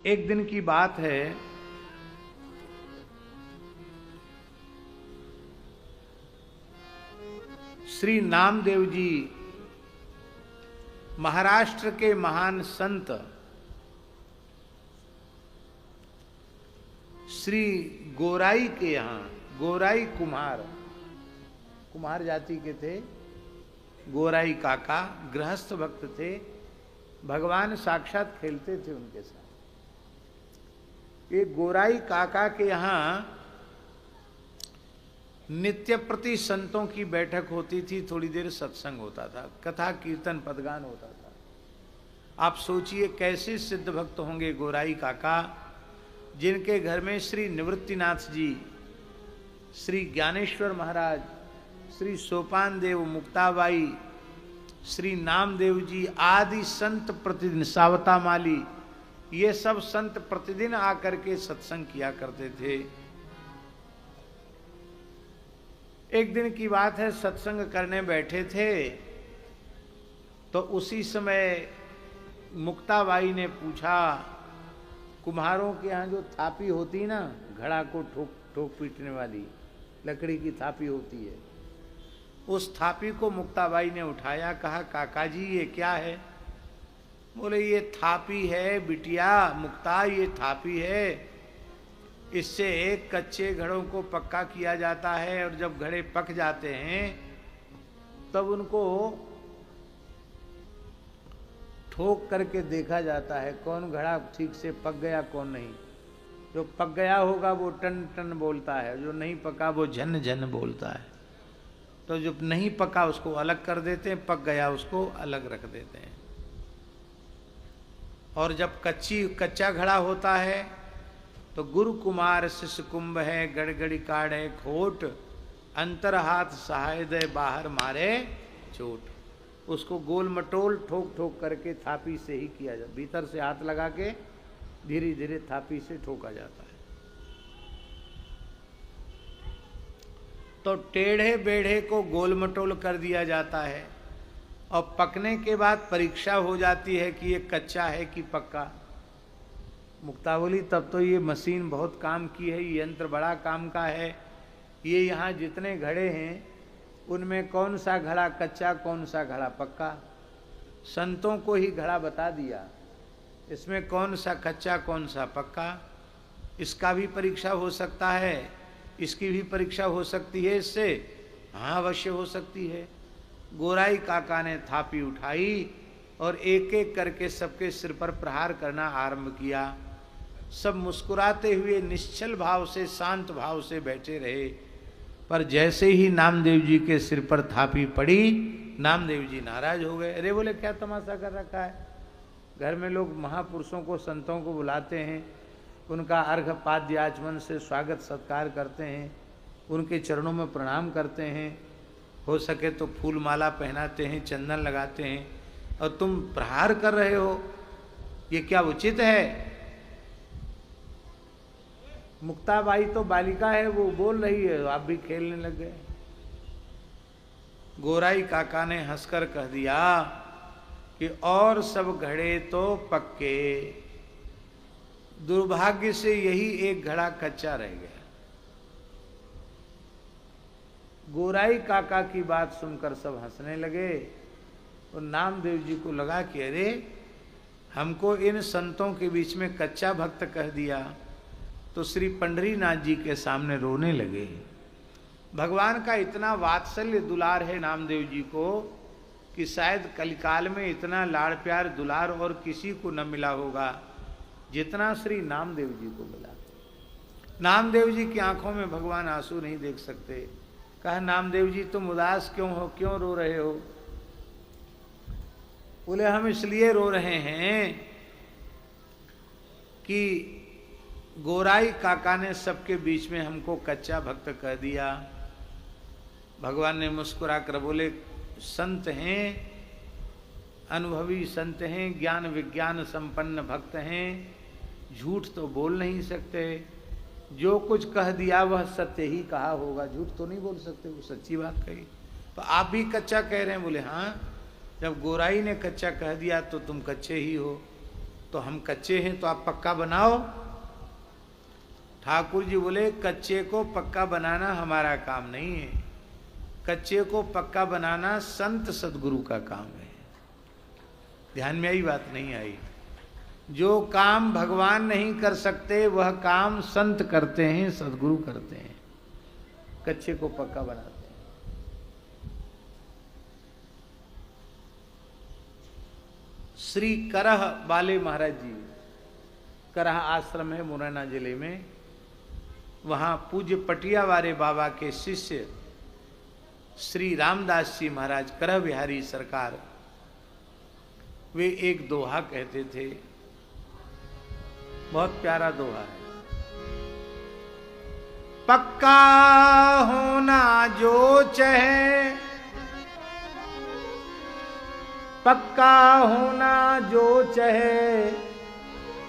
एक दिन की बात है, श्री नामदेव जी महाराष्ट्र के महान संत श्री गोराई के यहाँ, गोराई कुम्हार जाति के थे। गोराई काका गृहस्थ भक्त थे, भगवान साक्षात खेलते थे उनके साथ। एक गोराई काका के यहाँ नित्य प्रति संतों की बैठक होती थी, थोड़ी देर सत्संग होता था, कथा कीर्तन पदगान होता था। आप सोचिए कैसे सिद्ध भक्त होंगे गोराई काका, जिनके घर में श्री निवृत्तिनाथ जी, श्री ज्ञानेश्वर महाराज, श्री सोपान देव, मुक्ताबाई, श्री नामदेव जी आदि संत प्रतिदिन, सावता माली, ये सब संत प्रतिदिन आकर के सत्संग किया करते थे। एक दिन की बात है, सत्संग करने बैठे थे तो उसी समय मुक्ताबाई ने पूछा, कुम्हारों के यहाँ जो थापी होती ना, घड़ा को ठोक ठोक पीटने वाली लकड़ी की थापी होती है, उस थापी को मुक्ताबाई ने उठाया, कहा काका जी ये क्या है? बोले ये थापी है बिटिया मुक्ता, ये थापी है, इससे कच्चे घड़ों को पक्का किया जाता है और जब घड़े पक जाते हैं तब उनको ठोक करके देखा जाता है कौन घड़ा ठीक से पक गया कौन नहीं। जो पक गया होगा वो टन टन बोलता है, जो नहीं पका वो झन झन बोलता है। तो जब नहीं पका उसको अलग कर देते हैं, पक गया उसको अलग रख देते हैं। और जब कच्चा घड़ा होता है तो गुरु कुमार शिष्य कुंभ है, गड़गड़ी काढ़ है खोट, अंतर हाथ सहाय दे बाहर मारे चोट। उसको गोल मटोल ठोक ठोक करके थापी से ही किया जाता, भीतर से हाथ लगा के धीरे धीरे थापी से ठोका जाता है। तो टेढ़े बेढ़े को गोल मटोल कर दिया जाता है और पकने के बाद परीक्षा हो जाती है कि ये कच्चा है कि पक्का। मुक्ता बोली तब तो ये मशीन बहुत काम की है, ये यंत्र बड़ा काम का है। ये यहाँ जितने घड़े हैं उनमें कौन सा घड़ा कच्चा कौन सा घड़ा पक्का, संतों को ही घड़ा बता दिया, इसमें कौन सा कच्चा कौन सा पक्का। इसका भी परीक्षा हो सकता है, इसकी भी परीक्षा हो सकती है इससे, हाँ अवश्य हो सकती है। गोराई काका ने थापी उठाई और एक एक करके सबके सिर पर प्रहार करना आरंभ किया। सब मुस्कुराते हुए निश्चल भाव से, शांत भाव से बैठे रहे। पर जैसे ही नामदेव जी के सिर पर थापी पड़ी, नामदेव जी नाराज हो गए। अरे बोले क्या तमाशा कर रखा है? घर में लोग महापुरुषों को, संतों को बुलाते हैं, उनका अर्घ पाद्य आचमन से स्वागत सत्कार करते हैं, उनके चरणों में प्रणाम करते हैं, हो सके तो फूल माला पहनाते हैं, चंदन लगाते हैं, और तुम प्रहार कर रहे हो, ये क्या उचित है? मुक्ताबाई तो बालिका है, वो बोल रही है, आप भी खेलने लग गए। गोराई काका ने हंसकर कह दिया कि और सब घड़े तो पक्के, दुर्भाग्य से यही एक घड़ा कच्चा रह गया। गोराई काका की बात सुनकर सब हंसने लगे और नामदेव जी को लगा कि अरे हमको इन संतों के बीच में कच्चा भक्त कह दिया। तो श्री पंडरीनाथ जी के सामने रोने लगे। भगवान का इतना वात्सल्य दुलार है नामदेव जी को कि शायद कलिकाल में इतना लाड़ प्यार दुलार और किसी को न मिला होगा जितना श्री नामदेव जी को मिला। नामदेव जी की आंखों में भगवान आंसू नहीं देख सकते। कहा नामदेव जी तुम उदास क्यों हो, क्यों रो रहे हो? बोले हम इसलिए रो रहे हैं कि गोराई काका ने सबके बीच में हमको कच्चा भक्त कह दिया। भगवान ने मुस्कुरा कर बोले संत हैं, अनुभवी संत हैं, ज्ञान विज्ञान संपन्न भक्त हैं, झूठ तो बोल नहीं सकते, जो कुछ कह दिया वह सत्य ही कहा होगा, झूठ तो नहीं बोल सकते, वो सच्ची बात कही। तो आप भी कच्चा कह रहे हैं? बोले हाँ, जब गोराई ने कच्चा कह दिया तो तुम कच्चे ही हो। तो हम कच्चे हैं तो आप पक्का बनाओ। ठाकुर जी बोले कच्चे को पक्का बनाना हमारा काम नहीं है, कच्चे को पक्का बनाना संत सदगुरु का काम है। ध्यान में आई बात? नहीं आई? जो काम भगवान नहीं कर सकते वह काम संत करते हैं, सदगुरु करते हैं, कच्चे को पक्का बनाते हैं। श्री करह बाले महाराज जी, करह आश्रम है मुरैना जिले में, वहां पूज्य पटिया वाले बाबा के शिष्य श्री रामदास जी महाराज करह बिहारी सरकार, वे एक दोहा कहते थे, बहुत प्यारा दोहा है। पक्का होना जो चाहे, पक्का होना जो चाहे,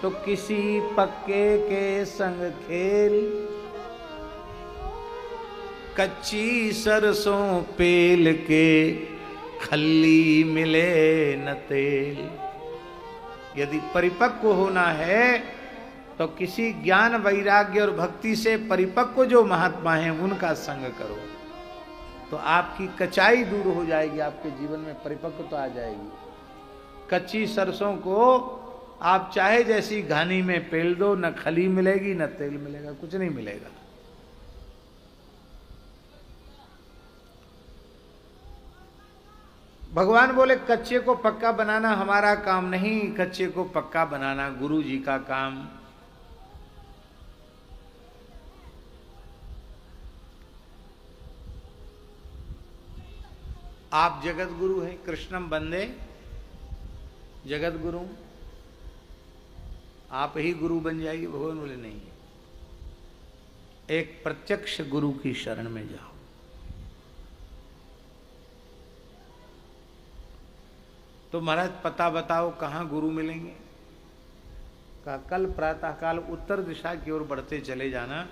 तो किसी पक्के के संग खेल, कच्ची सरसों पेल के खल्ली मिले न तेल। यदि परिपक्व होना है तो किसी ज्ञान वैराग्य और भक्ति से परिपक्व जो महात्मा हैं उनका संग करो, तो आपकी कचाई दूर हो जाएगी, आपके जीवन में परिपक्व तो आ जाएगी। कच्ची सरसों को आप चाहे जैसी घानी में पेल दो, न खली मिलेगी न तेल मिलेगा, कुछ नहीं मिलेगा। भगवान बोले कच्चे को पक्का बनाना हमारा काम नहीं, कच्चे को पक्का बनाना गुरु जी का काम। आप जगत गुरु हैं, कृष्णम बंदे जगत गुरु, आप ही गुरु बन जाइए। भगवान बोले नहीं, एक प्रत्यक्ष गुरु की शरण में जाओ। तो महाराज पता बताओ कहाँ गुरु मिलेंगे? कहा कल प्रातः काल उत्तर दिशा की ओर बढ़ते चले जाना,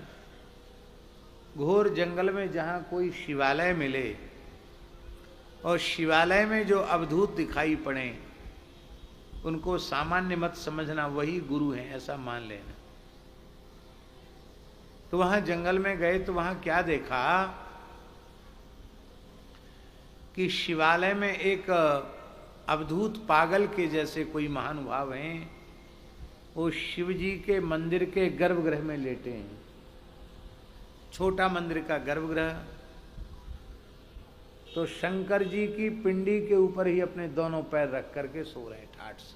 घोर जंगल में जहाँ कोई शिवालय मिले और शिवालय में जो अवधूत दिखाई पड़े उनको सामान्य मत समझना, वही गुरु हैं ऐसा मान लेना। तो वहां जंगल में गए तो वहां क्या देखा कि शिवालय में एक अवधूत पागल के जैसे कोई महानुभाव हैं, वो शिव जी के मंदिर के गर्भगृह में लेटे हैं। छोटा मंदिर का गर्भगृह, तो शंकर जी की पिंडी के ऊपर ही अपने दोनों पैर रख करके सो रहे हैं ठाठ से,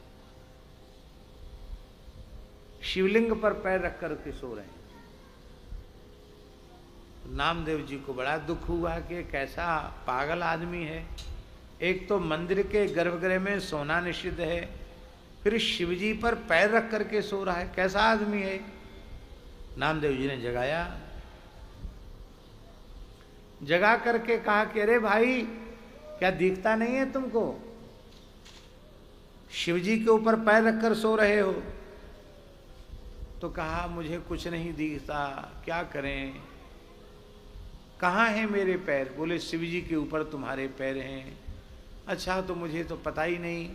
शिवलिंग पर पैर रख करके सो रहे हैं। नामदेव जी को बड़ा दुख हुआ कि कैसा पागल आदमी है, एक तो मंदिर के गर्भगृह में सोना निषिद्ध है, फिर शिवजी पर पैर रख करके सो रहा है, कैसा आदमी है। नामदेव जी ने जगाया, जगा करके कहा कि अरे भाई क्या दिखता नहीं है तुमको, शिवजी के ऊपर पैर रखकर सो रहे हो? तो कहा मुझे कुछ नहीं दिखता, क्या करें, कहाँ हैं मेरे पैर? बोले शिवजी के ऊपर तुम्हारे पैर हैं। अच्छा तो मुझे तो पता ही नहीं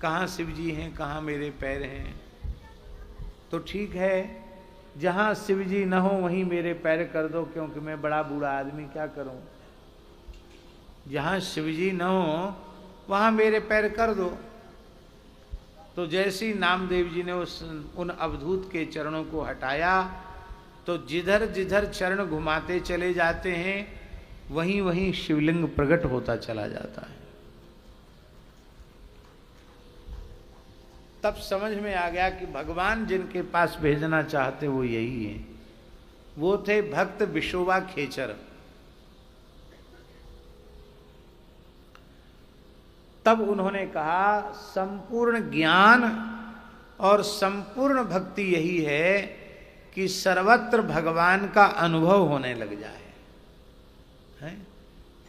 कहाँ शिवजी हैं कहाँ मेरे पैर हैं। तो ठीक है, जहाँ शिवजी न हो वहीं मेरे पैर कर दो, क्योंकि मैं बड़ा बूढ़ा आदमी क्या करूं। जहाँ शिवजी न हो वहाँ मेरे पैर कर दो। तो जैसी नामदेव जी ने उन अवधूत के चरणों को हटाया, तो जिधर जिधर चरण घुमाते चले जाते हैं वहीं वहीं शिवलिंग प्रकट होता चला जाता है। तब समझ में आ गया कि भगवान जिनके पास भेजना चाहते वो यही है। वो थे भक्त विशोबा खेचर। तब उन्होंने कहा संपूर्ण ज्ञान और संपूर्ण भक्ति यही है कि सर्वत्र भगवान का अनुभव होने लग जाए। है?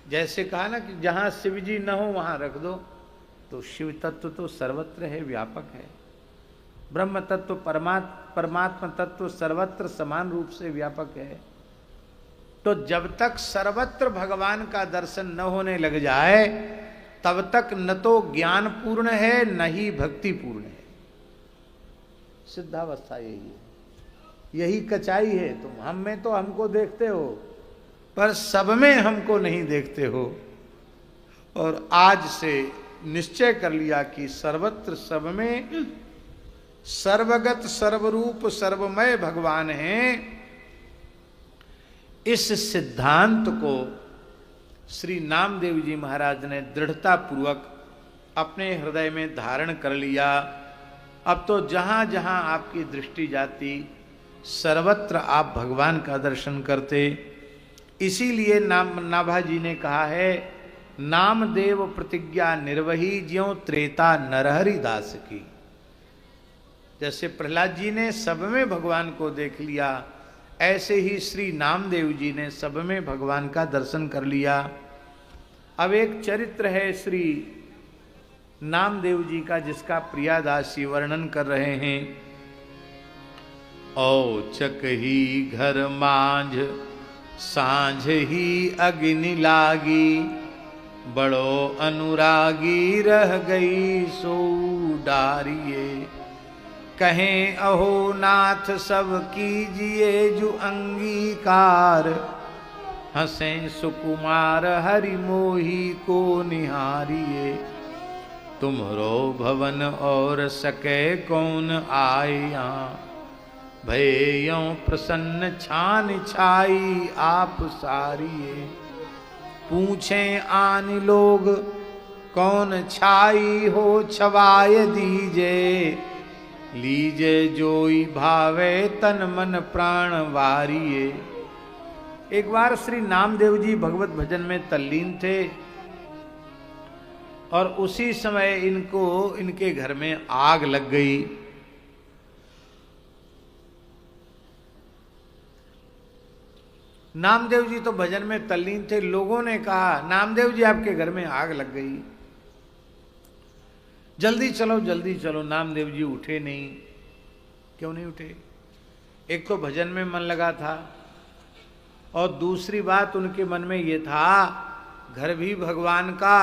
जैसे कहा ना कि जहां शिव जी न हो वहां रख दो, तो शिव तत्व तो सर्वत्र है, व्यापक है। ब्रह्म तत्व परमात्मा तत्व सर्वत्र समान रूप से व्यापक है। तो जब तक सर्वत्र भगवान का दर्शन न होने लग जाए तब तक न तो ज्ञान पूर्ण है न ही भक्ति पूर्ण है। सिद्धावस्था यही है, यही कचाई है। तुम हम में तो हमको देखते हो, पर सब में हमको नहीं देखते हो। और आज से निश्चय कर लिया कि सर्वत्र सब में सर्वगत सर्वरूप सर्वमय भगवान हैं। इस सिद्धांत को श्री नामदेव जी महाराज ने दृढ़ता पूर्वक अपने हृदय में धारण कर लिया। अब तो जहां जहां आपकी दृष्टि जाती सर्वत्र आप भगवान का दर्शन करते। इसीलिए नाभाजी ने कहा है, नामदेव प्रतिज्ञा निर्वही ज्यों त्रेता नरहरि दास की। जैसे प्रहलाद जी ने सब में भगवान को देख लिया, ऐसे ही श्री नामदेव जी ने सब में भगवान का दर्शन कर लिया। अब एक चरित्र है श्री नामदेव जी का, जिसका प्रियादास जी वर्णन कर रहे हैं। औचक ही घर मांझ सांझ ही अग्नि लागी, बड़ो अनुरागी रह गई सो डारिये। कहें अहो नाथ सब कीजिए जो अंगीकार, हंसे सुकुमार हरि मोही को निहारिये। तुमरो भवन और सके कौन आया, भयों प्रसन्न छान छाई आप सारिये। पूछें आन लोग कौन छाई हो छवाय दीजे, लीजे जोई भावे तन मन प्राण वारिये। एक बार श्री नामदेव जी भगवत भजन में तल्लीन थे और उसी समय इनको इनके घर में आग लग गई। नामदेव जी तो भजन में तल्लीन थे। लोगों ने कहा, नामदेव जी आपके घर में आग लग गई, जल्दी चलो जल्दी चलो। नामदेव जी उठे नहीं। क्यों नहीं उठे? एक तो भजन में मन लगा था, और दूसरी बात उनके मन में ये था, घर भी भगवान का,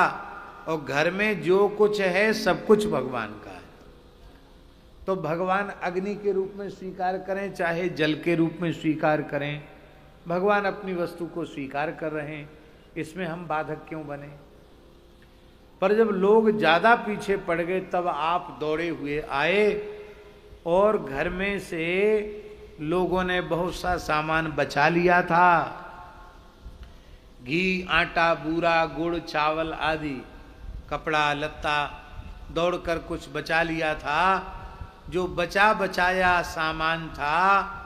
और घर में जो कुछ है सब कुछ भगवान का है। तो भगवान अग्नि के रूप में स्वीकार करें, चाहे जल के रूप में स्वीकार करें, भगवान अपनी वस्तु को स्वीकार कर रहे हैं, इसमें हम बाधक क्यों बने। पर जब लोग ज्यादा पीछे पड़ गए तब आप दौड़े हुए आए, और घर में से लोगों ने बहुत सा सामान बचा लिया था। घी, आटा, बूरा, गुड़, चावल आदि, कपड़ा लत्ता, दौड़कर कुछ बचा लिया था। जो बचा बचाया सामान था,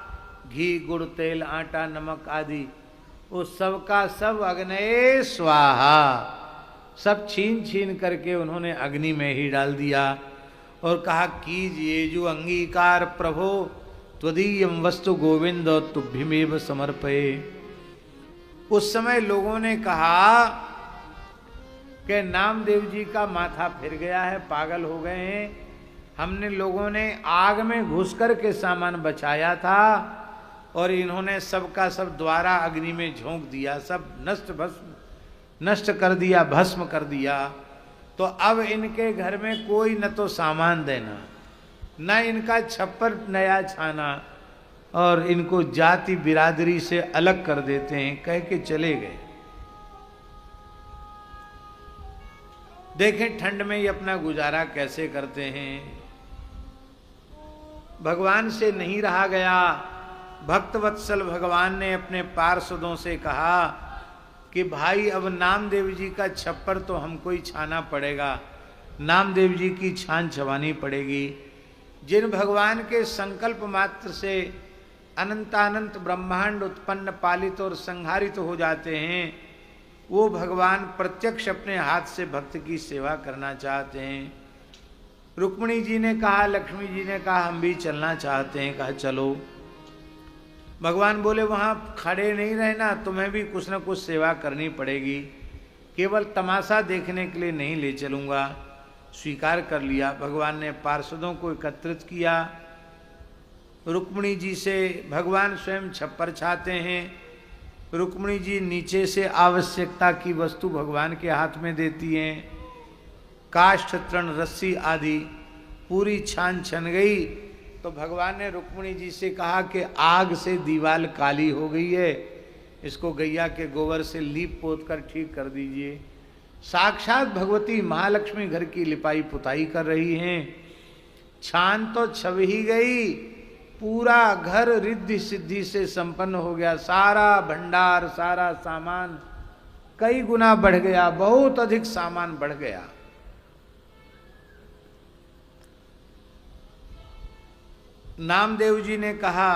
घी, गुड़, तेल, आटा, नमक आदि, वो सब का सब अग्नये स्वाहा, सब छीन छीन करके उन्होंने अग्नि में ही डाल दिया। और कहा, कीजिए जो अंगीकार प्रभो, त्वदीयम वस्तु गोविंद तुभ्यमेव समर्पये। उस समय लोगों ने कहा कि नामदेव जी का माथा फिर गया है, पागल हो गए हैं। हमने लोगों ने आग में घुस कर के सामान बचाया था, और इन्होंने सबका सब द्वारा अग्नि में झोंक दिया, सब नष्ट कर दिया, भस्म कर दिया। तो अब इनके घर में कोई न तो सामान देना, न इनका छप्पर नया छाना, और इनको जाति बिरादरी से अलग कर देते हैं, कह के चले गए। देखें ठंड में ये अपना गुजारा कैसे करते हैं। भगवान से नहीं रहा गया। भक्तवत्सल भगवान ने अपने पार्षदों से कहा कि भाई अब नामदेव जी का छप्पर तो हमको ही छाना पड़ेगा, नामदेव जी की छान छवानी पड़ेगी। जिन भगवान के संकल्प मात्र से अनंतानंत ब्रह्मांड उत्पन्न, पालित और संहारित हो जाते हैं, वो भगवान प्रत्यक्ष अपने हाथ से भक्त की सेवा करना चाहते हैं। रुक्मिणी जी ने कहा, लक्ष्मी जी ने कहा, हम भी चलना चाहते हैं। कहा चलो। भगवान बोले, वहां खड़े नहीं रहना, तुम्हें भी कुछ न कुछ सेवा करनी पड़ेगी, केवल तमाशा देखने के लिए नहीं ले चलूंगा। स्वीकार कर लिया। भगवान ने पार्षदों को एकत्रित किया। रुक्मिणी जी से भगवान स्वयं छप्पर छाते हैं। रुक्मिणी जी नीचे से आवश्यकता की वस्तु भगवान के हाथ में देती हैं। काष्ठ, तृण, रस्सी आदि पूरी छान छन गई तो तो भगवान ने रुक्मिणी जी से कहा कि आग से दीवार काली हो गई है, इसको गैया के गोबर से लीप पोत कर ठीक कर दीजिए। साक्षात भगवती महालक्ष्मी घर की लिपाई पुताई कर रही हैं। छान तो छव ही गई, पूरा घर रिद्धि सिद्धि से संपन्न हो गया। सारा भंडार, सारा सामान कई गुना बढ़ गया, बहुत अधिक सामान बढ़ गया। नामदेव जी ने कहा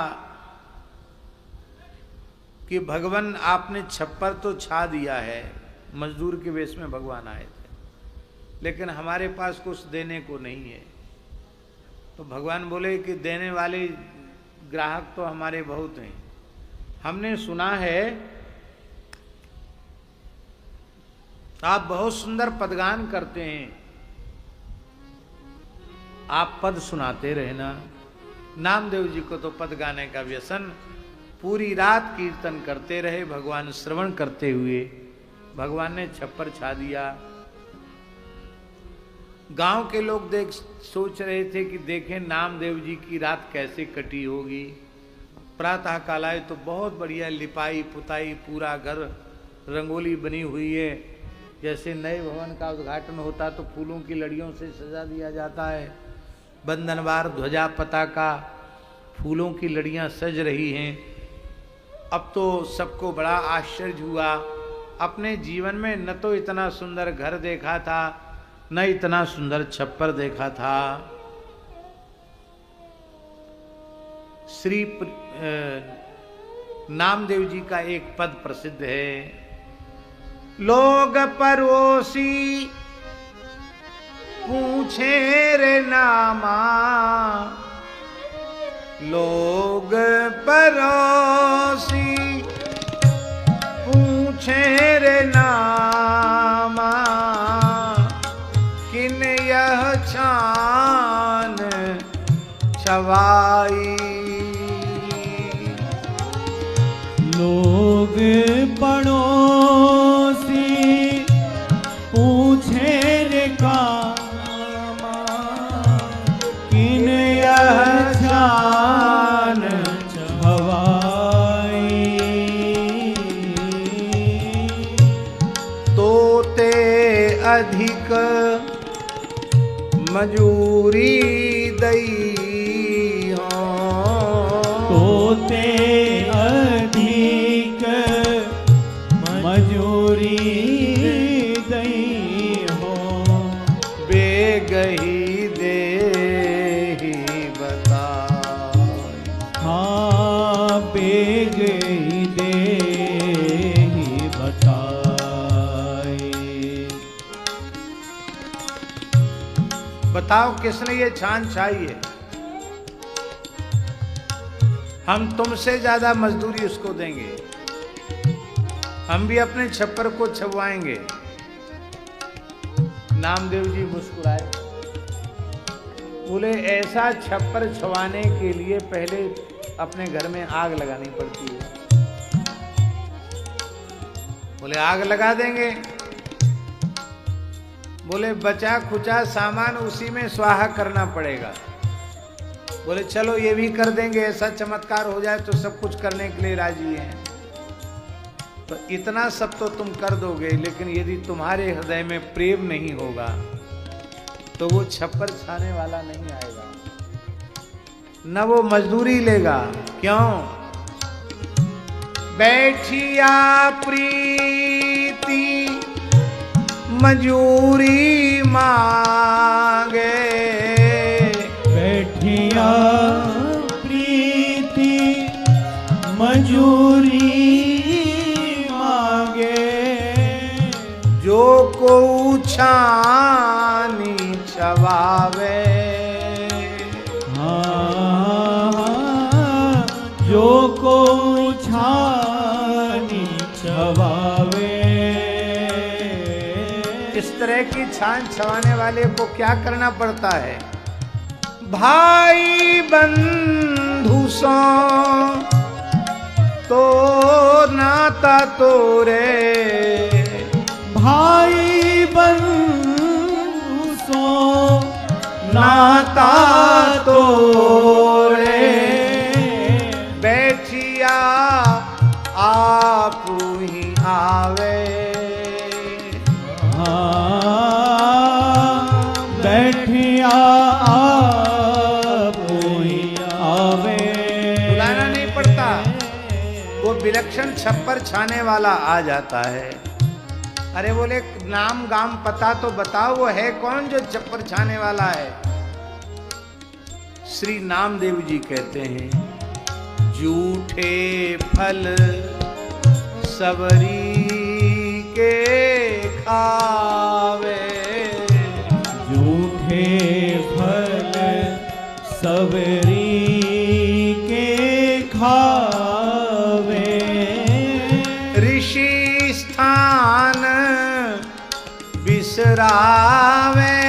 कि भगवान आपने छप्पर तो छा दिया है, मजदूर के वेश में भगवान आए थे, लेकिन हमारे पास कुछ देने को नहीं है। तो भगवान बोले कि देने वाले ग्राहक तो हमारे बहुत हैं। हमने सुना है आप बहुत सुंदर पदगान करते हैं, आप पद सुनाते रहना। नामदेव जी को तो पद गाने का व्यसन, पूरी रात कीर्तन करते रहे, भगवान श्रवण करते हुए। भगवान ने छप्पर छा दिया। गांव के लोग सोच रहे थे कि देखें नामदेव जी की रात कैसे कटी होगी। प्रातः काल आए तो बहुत बढ़िया लिपाई पुताई, पूरा घर रंगोली बनी हुई है। जैसे नए भवन का उद्घाटन होता तो फूलों की लड़ियों से सजा दिया जाता है। बंधनवार, ध्वजा, पताका, फूलों की लड़ियां सज रही हैं। अब तो सबको बड़ा आश्चर्य हुआ। अपने जीवन में न तो इतना सुंदर घर देखा था, न इतना सुंदर छप्पर देखा था। श्री नामदेव जी का एक पद प्रसिद्ध है, लोग परोसी पूछे रे नामा, लोग परोसी पूछे रे नामा, किन यह छान छवाई। लोग पड़ोसी पूछे रे कामा, किन यह छान छवाई। तोते अधिक मजूरी दई हो, तोते अधिक मजूरी दई हो, बेगही दे ही बता। हाँ बेगही दे ही बताए। बताओ किसने ये छान छाई है? हम तुमसे ज्यादा मजदूरी उसको देंगे, हम भी अपने छप्पर को छपवाएंगे। नामदेव जी मुस्कुराए, बोले ऐसा छप्पर छवाने के लिए पहले अपने घर में आग लगानी पड़ती है। बोले आग लगा देंगे। बोले बचा खुचा सामान उसी में स्वाहा करना पड़ेगा। बोले चलो ये भी कर देंगे, ऐसा चमत्कार हो जाए तो सब कुछ करने के लिए राजी हैं। तो इतना सब तो तुम कर दोगे, लेकिन यदि तुम्हारे हृदय में प्रेम नहीं होगा तो वो छप्पर छाने वाला नहीं आएगा, न वो मजदूरी लेगा। क्यों? बैठिया प्रीति मजूरी मांगे, बैठिया प्रीति मजूरी मांगे, जो को छानी छवावे। हाँ जो को छानी छवावे। इस तरह की छान छवाने वाले को क्या करना पड़ता है? भाई बंधु सो तो नाता तोरे, भाई बंधु सो नाता तोरे। वो विलक्षण छप्पर छाने वाला आ जाता है। अरे बोले नाम गाम पता तो बताओ, वो है कौन जो छप्पर छाने वाला है? श्री नामदेव जी कहते हैं, झूठे फल सबरी के खावे, झूठे फल सबरी के खावे, ऋषि स्थान बिसरावे,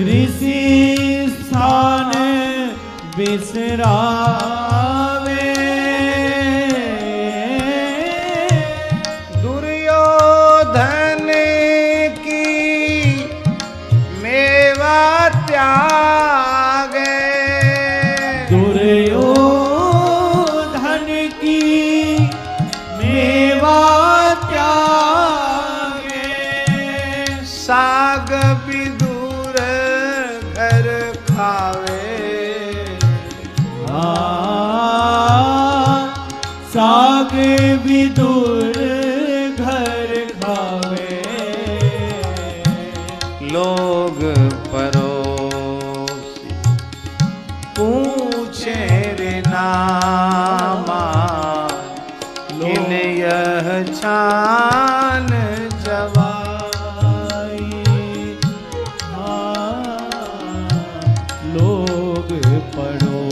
ऋषि स्थान बिसरावे, दुर्योधन की मेवा त्यागे, दुर्योधन की मेवा त्यागे, साग विदुर घर खावे, साग विदुर घर खावे, लोग परोसी पूछे रे नामा, इन यह छान जवाई, लोग पड़ो